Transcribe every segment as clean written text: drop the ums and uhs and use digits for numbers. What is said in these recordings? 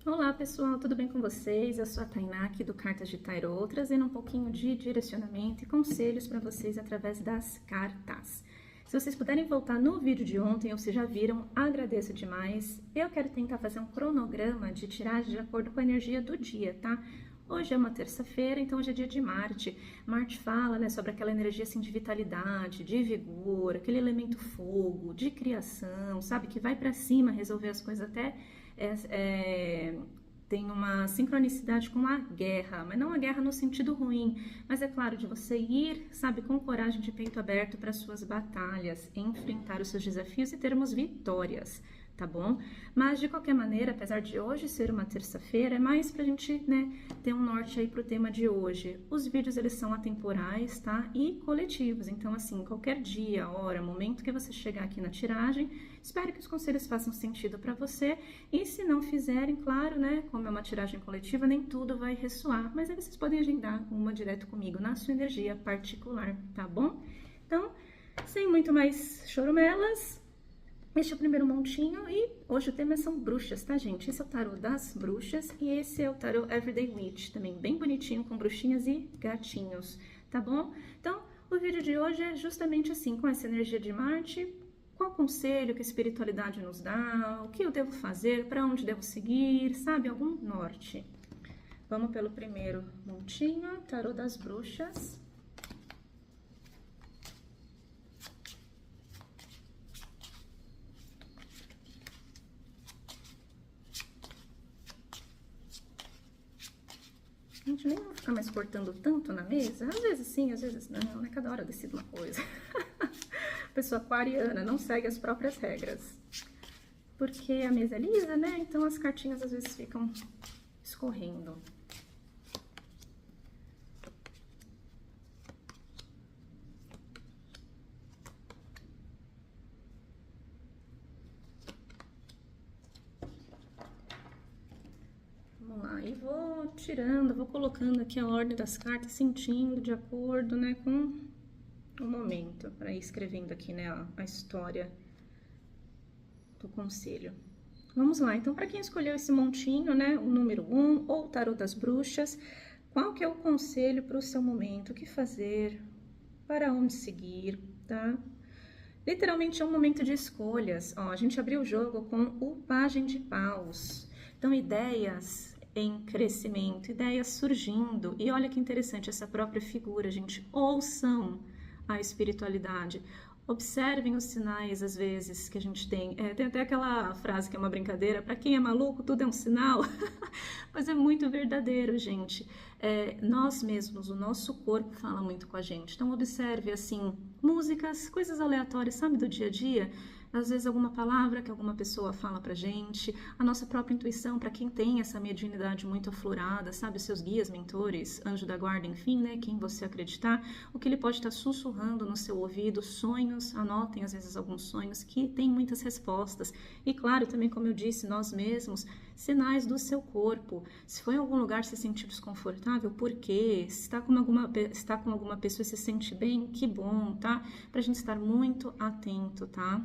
Olá pessoal, tudo bem com vocês? Eu sou a Tainá aqui do Cartas de Tarot, trazendo um pouquinho de direcionamento e conselhos para vocês através das cartas. Se vocês puderem voltar no vídeo de ontem, ou se já viram, agradeço demais. Eu quero tentar fazer um cronograma de tiragem de acordo com a energia do dia, tá? Hoje é uma terça-feira, então hoje é dia de Marte. Marte fala, né, sobre aquela energia assim de vitalidade, de vigor, aquele elemento fogo, de criação, sabe? Que vai para cima resolver as coisas até tem uma sincronicidade com a guerra, mas não a guerra no sentido ruim, mas é claro, de você ir, sabe, com coragem de peito aberto para suas batalhas, enfrentar os seus desafios e termos vitórias, tá bom? Mas de qualquer maneira, apesar de hoje ser uma terça-feira, é mais pra gente, né, ter um norte aí pro tema de hoje. Os vídeos, eles são atemporais, tá? E coletivos, então assim, qualquer dia, hora, momento que você chegar aqui na tiragem, espero que os conselhos façam sentido para você, e se não fizerem, claro, né, como é uma tiragem coletiva, nem tudo vai ressoar, mas aí vocês podem agendar uma direto comigo na sua energia particular, tá bom? Então, sem muito mais chorumelas, este é o primeiro montinho e hoje o tema são bruxas, tá, gente? Esse é o tarô das bruxas e esse é o tarô Everyday Witch, também bem bonitinho, com bruxinhas e gatinhos, tá bom? Então, o vídeo de hoje é justamente assim, com essa energia de Marte. Qual conselho que a espiritualidade nos dá? O que eu devo fazer? Para onde devo seguir? Sabe? Algum norte. Vamos pelo primeiro montinho, tarô das bruxas. Gente, nem vou ficar mais cortando tanto na mesa. Às vezes sim, às vezes não, né? Cada hora eu decido uma coisa. Pessoa aquariana não segue as próprias regras. Porque a mesa é lisa, né? Então as cartinhas às vezes ficam escorrendo. Vamos lá, e vou tirando, vou colocando aqui a ordem das cartas, sentindo de acordo, né, com o momento, para ir escrevendo aqui, né, a história do conselho. Vamos lá, então, para quem escolheu esse montinho, né, o número 1 ou o tarô das bruxas, qual que é o conselho para o seu momento? O que fazer? Para onde seguir, tá? Literalmente é um momento de escolhas. Ó, a gente abriu o jogo com o Pajem de Paus. Então, ideias em crescimento, ideias surgindo. E olha que interessante essa própria figura, gente. Ouçam a espiritualidade. Observem os sinais, às vezes, que a gente tem. Tem até aquela frase que é uma brincadeira, para quem é maluco, tudo é um sinal. Mas é muito verdadeiro, gente. Nós mesmos, o nosso corpo fala muito com a gente. Então, observe, assim, músicas, coisas aleatórias, sabe, do dia a dia. Às vezes alguma palavra que alguma pessoa fala pra gente, a nossa própria intuição, para quem tem essa mediunidade muito aflorada, sabe, os seus guias, mentores, anjo da guarda, enfim, né, quem você acreditar, o que ele pode estar sussurrando no seu ouvido, sonhos, anotem às vezes alguns sonhos que tem muitas respostas. E claro, também como eu disse, nós mesmos, sinais do seu corpo. Se for em algum lugar se sentir desconfortável, por quê? Se está com alguma pessoa e se sente bem, que bom, tá? Pra gente estar muito atento, tá?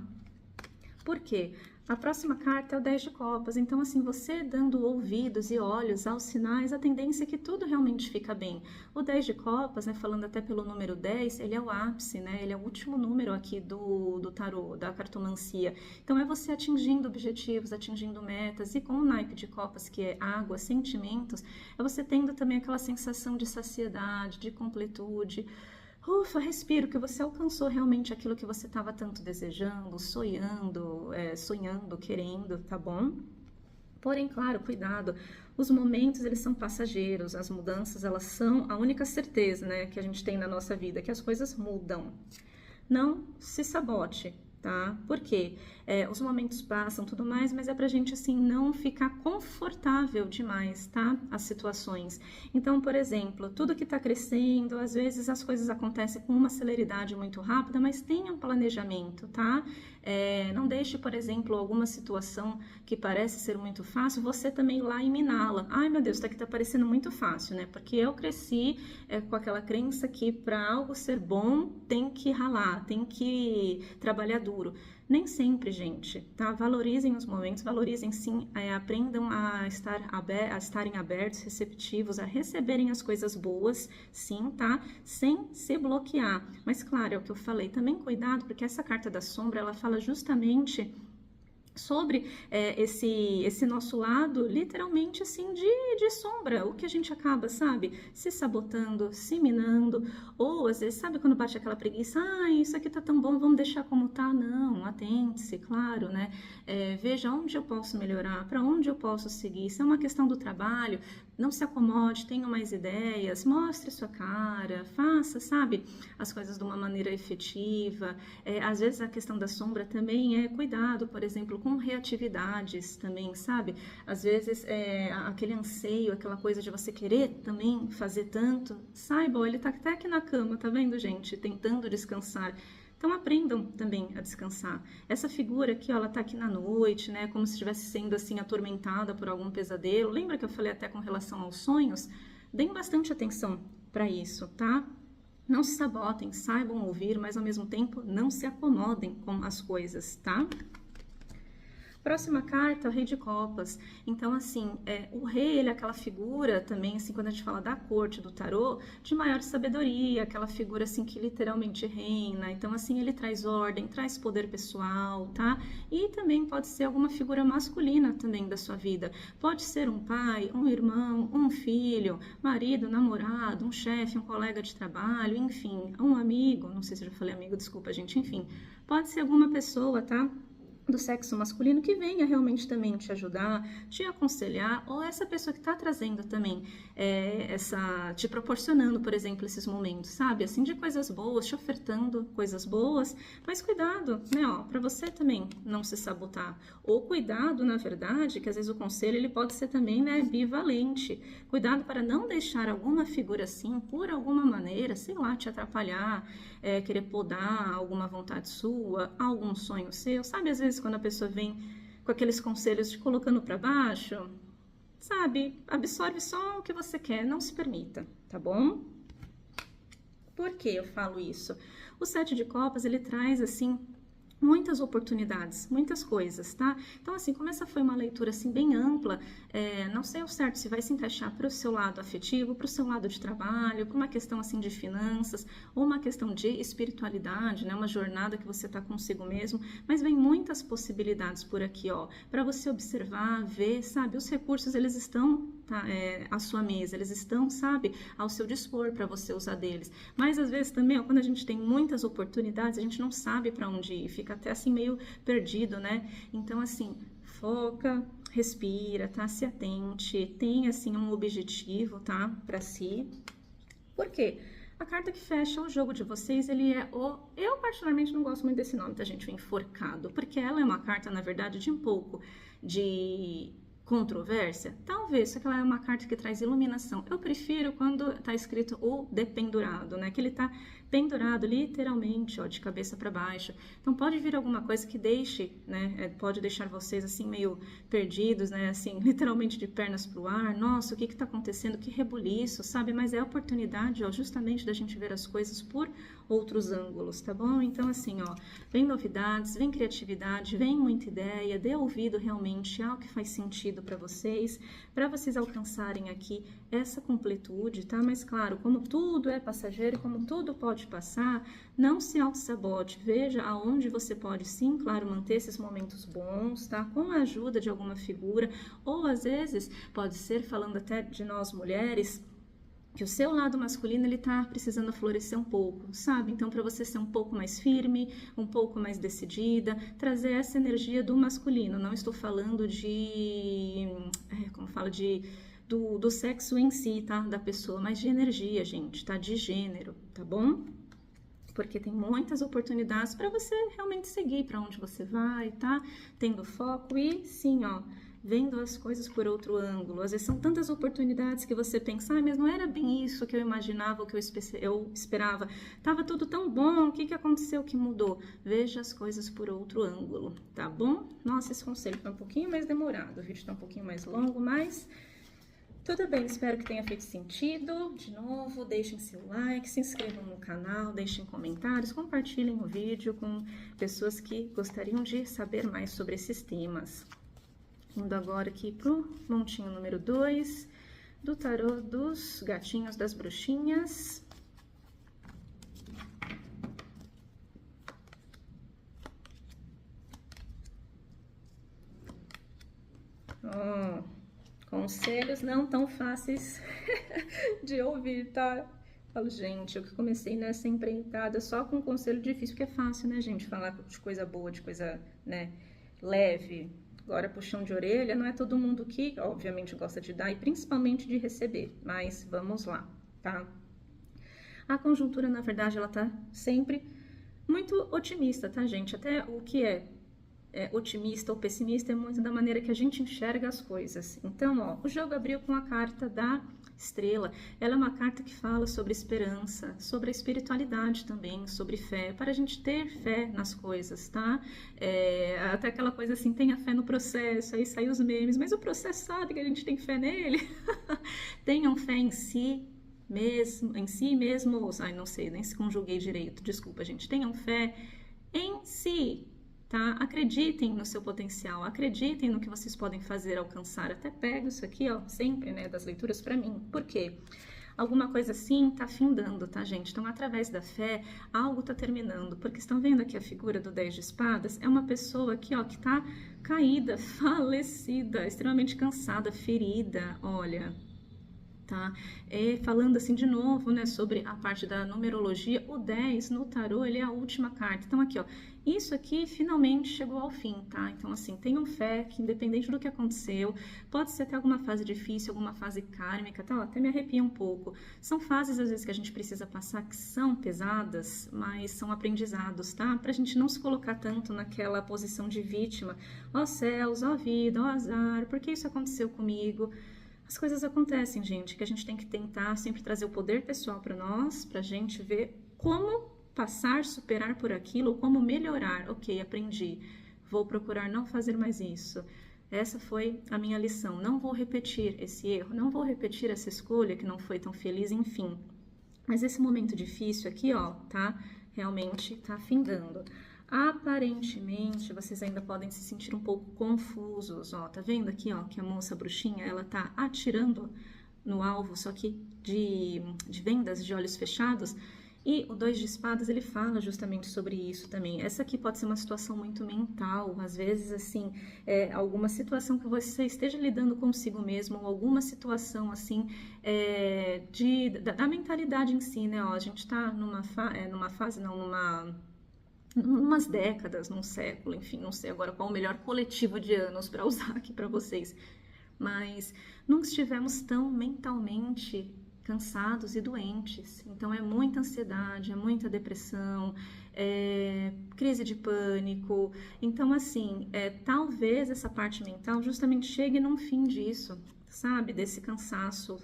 Por quê? A próxima carta é o 10 de copas, então assim, você dando ouvidos e olhos aos sinais, a tendência é que tudo realmente fica bem. O 10 de copas, né, falando até pelo número 10, ele é o ápice, né, ele é o último número aqui do tarô, da cartomancia. Então é você atingindo objetivos, atingindo metas, e com o naipe de copas, que é água, sentimentos, é você tendo também aquela sensação de saciedade, de completude. Ufa, respiro, que você alcançou realmente aquilo que você estava tanto desejando, sonhando, querendo, tá bom? Porém, claro, cuidado, os momentos eles são passageiros, as mudanças elas são a única certeza, né, que a gente tem na nossa vida, que as coisas mudam. Não se sabote, tá? Por quê? Os momentos passam, tudo mais, mas é pra gente, assim, não ficar confortável demais, tá? As situações. Então, por exemplo, tudo que tá crescendo, às vezes as coisas acontecem com uma celeridade muito rápida, mas tenha um planejamento, tá? Não deixe, por exemplo, alguma situação que parece ser muito fácil, você também ir lá e miná-la. Ai, meu Deus, isso aqui tá parecendo muito fácil, né? Porque eu cresci com aquela crença que para algo ser bom tem que ralar, tem que trabalhar duro. Nem sempre, gente, tá? Valorizem os momentos, valorizem sim, aprendam a estarem abertos, receptivos, a receberem as coisas boas, sim, tá? Sem se bloquear. Mas, claro, é o que eu falei, também cuidado, porque essa carta da sombra, ela fala justamente sobre esse nosso lado, literalmente assim, de sombra, o que a gente acaba, sabe, se sabotando, se minando, ou às vezes, sabe quando bate aquela preguiça, isso aqui tá tão bom, vamos deixar como tá, não, atente-se, claro, né, veja onde eu posso melhorar, para onde eu posso seguir, se é uma questão do trabalho, não se acomode, tenha mais ideias, mostre sua cara, faça, sabe, as coisas de uma maneira efetiva, às vezes a questão da sombra também é cuidado, por exemplo, com reatividades também, sabe? Às vezes aquele anseio, aquela coisa de você querer também fazer tanto, saiba, ele tá até aqui na cama, tá vendo, gente? Tentando descansar. Então aprendam também a descansar. Essa figura aqui, ó, ela tá aqui na noite, né? Como se estivesse sendo assim atormentada por algum pesadelo. Lembra que eu falei até com relação aos sonhos? Deem bastante atenção para isso, tá? Não se sabotem, saibam ouvir, mas ao mesmo tempo não se acomodem com as coisas, tá? Próxima carta, o Rei de Copas. Então, assim, o rei, ele é aquela figura também, assim, quando a gente fala da corte do tarô, de maior sabedoria, aquela figura, assim, que literalmente reina. Então, assim, ele traz ordem, traz poder pessoal, tá? E também pode ser alguma figura masculina também da sua vida. Pode ser um pai, um irmão, um filho, marido, namorado, um chefe, um colega de trabalho, enfim, um amigo. Não sei se eu já falei amigo, desculpa, gente, enfim. Pode ser alguma pessoa, tá? Do sexo masculino que venha realmente também te ajudar, te aconselhar, ou essa pessoa que está trazendo também, te proporcionando, por exemplo, esses momentos, sabe? Assim, de coisas boas, te ofertando coisas boas, mas cuidado, né, ó, para você também não se sabotar. Ou cuidado, na verdade, que às vezes o conselho, ele pode ser também, né, bivalente. Cuidado para não deixar alguma figura assim, por alguma maneira, sei lá, te atrapalhar, querer podar alguma vontade sua, algum sonho seu, sabe? Às vezes quando a pessoa vem com aqueles conselhos te colocando para baixo, sabe? Absorve só o que você quer, não se permita, tá bom? Por que eu falo isso? O 7 de copas, ele traz, assim, muitas oportunidades, muitas coisas, tá? Então, assim, como essa foi uma leitura, assim, bem ampla, não sei ao certo se vai se encaixar para o seu lado afetivo, para o seu lado de trabalho, para uma questão, assim, de finanças, ou uma questão de espiritualidade, né? Uma jornada que você tá consigo mesmo, mas vem muitas possibilidades por aqui, ó, para você observar, ver, sabe? Os recursos, eles estão, tá, à sua mesa, eles estão, sabe, ao seu dispor para você usar deles. Mas, às vezes, também, ó, quando a gente tem muitas oportunidades, a gente não sabe para onde ir, fica até assim meio perdido, né? Então, assim, foca, respira, tá? Se atente, tem assim um objetivo, tá? Para si. Por quê? A carta que fecha o jogo de vocês, ele é o... Eu particularmente não gosto muito desse nome, tá, gente? O enforcado, porque ela é uma carta, na verdade, de um pouco de controvérsia, talvez, só que ela é uma carta que traz iluminação. Eu prefiro quando tá escrito o dependurado, né? Que ele tá pendurado literalmente, ó, de cabeça para baixo. Então pode vir alguma coisa que deixe, né? Pode deixar vocês assim meio perdidos, né? Assim, literalmente de pernas pro ar. Nossa, o que que tá acontecendo? Que rebuliço, sabe? Mas é a oportunidade, ó, justamente da gente ver as coisas por outros ângulos, tá bom? Então assim, ó, vem novidades, vem criatividade, vem muita ideia, dê ouvido realmente ao que faz sentido para vocês alcançarem aqui essa completude, tá? Mas claro, como tudo é passageiro, como tudo pode passar, não se auto-sabote, veja aonde você pode sim, claro, manter esses momentos bons, tá? Com a ajuda de alguma figura, ou às vezes pode ser, falando até de nós mulheres, que o seu lado masculino, ele tá precisando florescer um pouco, sabe? Então, para você ser um pouco mais firme, um pouco mais decidida, trazer essa energia do masculino. Não estou falando de, como fala, do sexo em si, tá? Da pessoa, mas de energia, gente, tá? De gênero, tá bom? Porque tem muitas oportunidades para você realmente seguir para onde você vai, tá? Tendo foco e, sim, ó, vendo as coisas por outro ângulo. Às vezes são tantas oportunidades que você pensa, mas não era bem isso que eu imaginava, o que eu esperava. Tava tudo tão bom, o que aconteceu que mudou? Veja as coisas por outro ângulo, tá bom? Nossa, esse conselho foi um pouquinho mais demorado, o vídeo tá um pouquinho mais longo, mas Tudo bem, espero que tenha feito sentido. De novo, deixem seu like, se inscrevam no canal, deixem comentários, compartilhem o vídeo com pessoas que gostariam de saber mais sobre esses temas. Indo agora aqui pro montinho número 2 do tarô dos gatinhos das bruxinhas. Conselhos não tão fáceis de ouvir, tá? Falo, gente, eu que comecei nessa empreitada só com conselho difícil, porque é fácil, né, gente? Falar de coisa boa, de coisa, né, leve. Agora, puxão de orelha, não é todo mundo que, obviamente, gosta de dar e principalmente de receber. Mas vamos lá, tá? A conjuntura, na verdade, ela tá sempre muito otimista, tá, gente? Até o que é otimista ou pessimista é muito da maneira que a gente enxerga as coisas. Então, ó, o jogo abriu com a carta da estrela. Ela é uma carta que fala sobre esperança, sobre a espiritualidade também, sobre fé, para a gente ter fé nas coisas, tá? Até aquela coisa assim, tenha fé no processo, aí saem os memes, mas o processo sabe que a gente tem fé nele. Tenham fé em si mesmo, ai, não sei, nem se conjuguei direito, desculpa, gente. Tenham fé em si. Tá? Acreditem no seu potencial, acreditem no que vocês podem fazer, alcançar. Até pego isso aqui, ó, sempre, né, das leituras para mim. Por quê? Alguma coisa assim tá findando, tá, gente? Então, através da fé, algo tá terminando. Porque estão vendo aqui a figura do 10 de espadas? É uma pessoa aqui, ó, que tá caída, falecida, extremamente cansada, ferida, olha. Tá? Falando assim de novo, né, sobre a parte da numerologia, o 10 no tarô, ele é a última carta. Então aqui, ó, isso aqui finalmente chegou ao fim, tá? Então assim, tenham fé que independente do que aconteceu, pode ser até alguma fase difícil, alguma fase kármica, tá? Ó, até me arrepia um pouco. São fases às vezes que a gente precisa passar que são pesadas, mas são aprendizados, tá? Pra gente não se colocar tanto naquela posição de vítima. Ó céus, ó vida, ó azar, por que isso aconteceu comigo? As coisas acontecem, gente, que a gente tem que tentar sempre trazer o poder pessoal para nós, para a gente ver como passar, superar por aquilo, ou como melhorar. Ok, aprendi, vou procurar não fazer mais isso. Essa foi a minha lição. Não vou repetir esse erro, não vou repetir essa escolha que não foi tão feliz, enfim. Mas esse momento difícil aqui, ó, tá? Realmente tá findando. Aparentemente, vocês ainda podem se sentir um pouco confusos, ó, tá vendo aqui, ó, que a moça bruxinha, ela tá atirando no alvo, só que de vendas, de olhos fechados, e o 2 de espadas, ele fala justamente sobre isso também. Essa aqui pode ser uma situação muito mental, às vezes, assim, alguma situação que você esteja lidando consigo mesmo, ou alguma situação, assim, da mentalidade em si, né, ó, a gente tá umas décadas, num século, enfim, não sei agora qual o melhor coletivo de anos para usar aqui para vocês, mas nunca estivemos tão mentalmente cansados e doentes. Então é muita ansiedade, é muita depressão, crise de pânico. Então assim, talvez essa parte mental justamente chegue num fim disso, sabe, desse cansaço.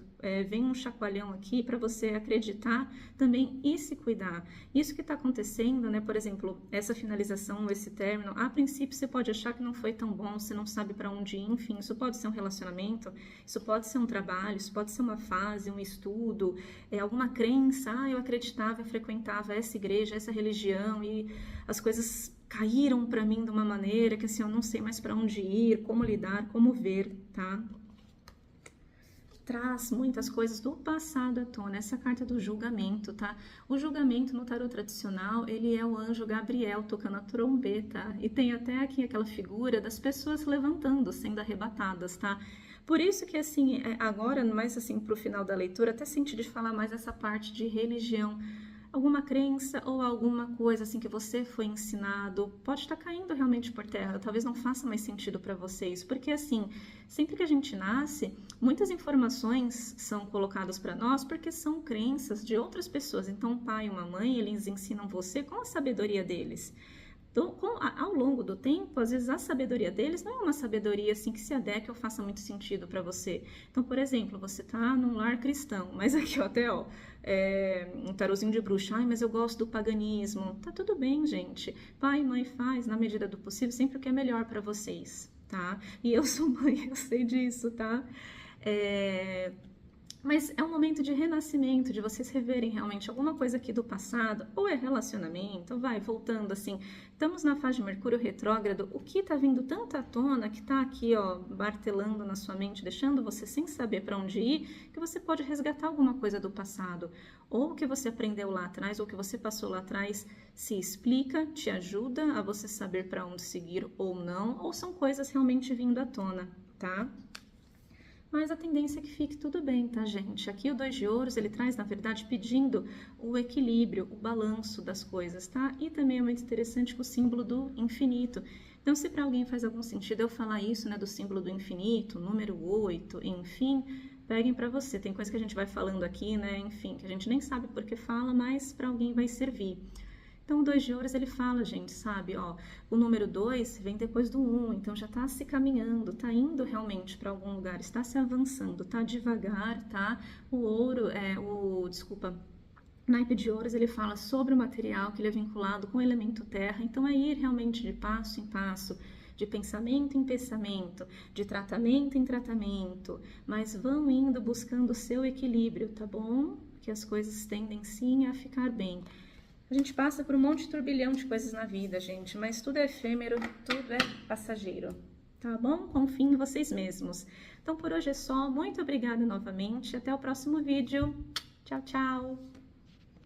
Vem um chacoalhão aqui para você acreditar também e se cuidar. Isso que está acontecendo, né? Por exemplo, essa finalização, esse término, a princípio você pode achar que não foi tão bom, você não sabe para onde ir, enfim, isso pode ser um relacionamento, isso pode ser um trabalho, isso pode ser uma fase, um estudo, alguma crença. Eu acreditava, eu frequentava essa igreja, essa religião e as coisas caíram para mim de uma maneira que assim, eu não sei mais para onde ir, como lidar, como ver, tá? Traz muitas coisas do passado à tona, essa carta do julgamento, tá? O julgamento no tarô tradicional, ele é o anjo Gabriel tocando a trombeta, e tem até aqui aquela figura das pessoas levantando, sendo arrebatadas, tá? Por isso que, assim, agora, mais assim, pro final da leitura, até senti de falar mais essa parte de religião, alguma crença ou alguma coisa assim que você foi ensinado pode estar caindo realmente por terra, talvez não faça mais sentido para vocês, porque assim, sempre que a gente nasce, muitas informações são colocadas para nós porque são crenças de outras pessoas. Então, um pai e uma mãe, eles ensinam você com a sabedoria deles. Então, ao longo do tempo, às vezes a sabedoria deles não é uma sabedoria assim que se adeque ou faça muito sentido para você. Então, por exemplo, você tá num lar cristão, mas aqui ó, até ó, um tarozinho de bruxa, ai, mas eu gosto do paganismo. Tá tudo bem, gente. Pai e mãe faz, na medida do possível, sempre o que é melhor para vocês, tá? E eu sou mãe, eu sei disso, tá? Mas é um momento de renascimento, de vocês reverem realmente alguma coisa aqui do passado, ou é relacionamento, vai voltando assim. Estamos na fase de Mercúrio retrógrado, o que tá vindo tanto à tona, que tá aqui, ó, martelando na sua mente, deixando você sem saber para onde ir, que você pode resgatar alguma coisa do passado, ou que você aprendeu lá atrás, ou que você passou lá atrás, se explica, te ajuda a você saber para onde seguir ou não, ou são coisas realmente vindo à tona, tá? Mas a tendência é que fique tudo bem, tá, gente? Aqui o 2 de ouros, ele traz, na verdade, pedindo o equilíbrio, o balanço das coisas, tá? E também é muito interessante com o símbolo do infinito. Então, se para alguém faz algum sentido eu falar isso, né, do símbolo do infinito, número 8, enfim, peguem para você. Tem coisa que a gente vai falando aqui, né, enfim, que a gente nem sabe por que fala, mas para alguém vai servir. Então, o 2 de ouros, ele fala, gente, sabe, ó, o número 2 vem depois do 1, então já tá se caminhando, tá indo realmente para algum lugar, está se avançando, tá devagar, tá? O ouro, desculpa, naipe de ouros, ele fala sobre o material que ele é vinculado com o elemento terra, então é ir realmente de passo em passo, de pensamento em pensamento, de tratamento em tratamento, mas vão indo buscando o seu equilíbrio, tá bom? Que as coisas tendem sim a ficar bem. A gente passa por um monte de turbilhão de coisas na vida, gente, mas tudo é efêmero, tudo é passageiro, tá bom? Confiem em vocês mesmos. Então, por hoje é só. Muito obrigada novamente. Até o próximo vídeo. Tchau, tchau!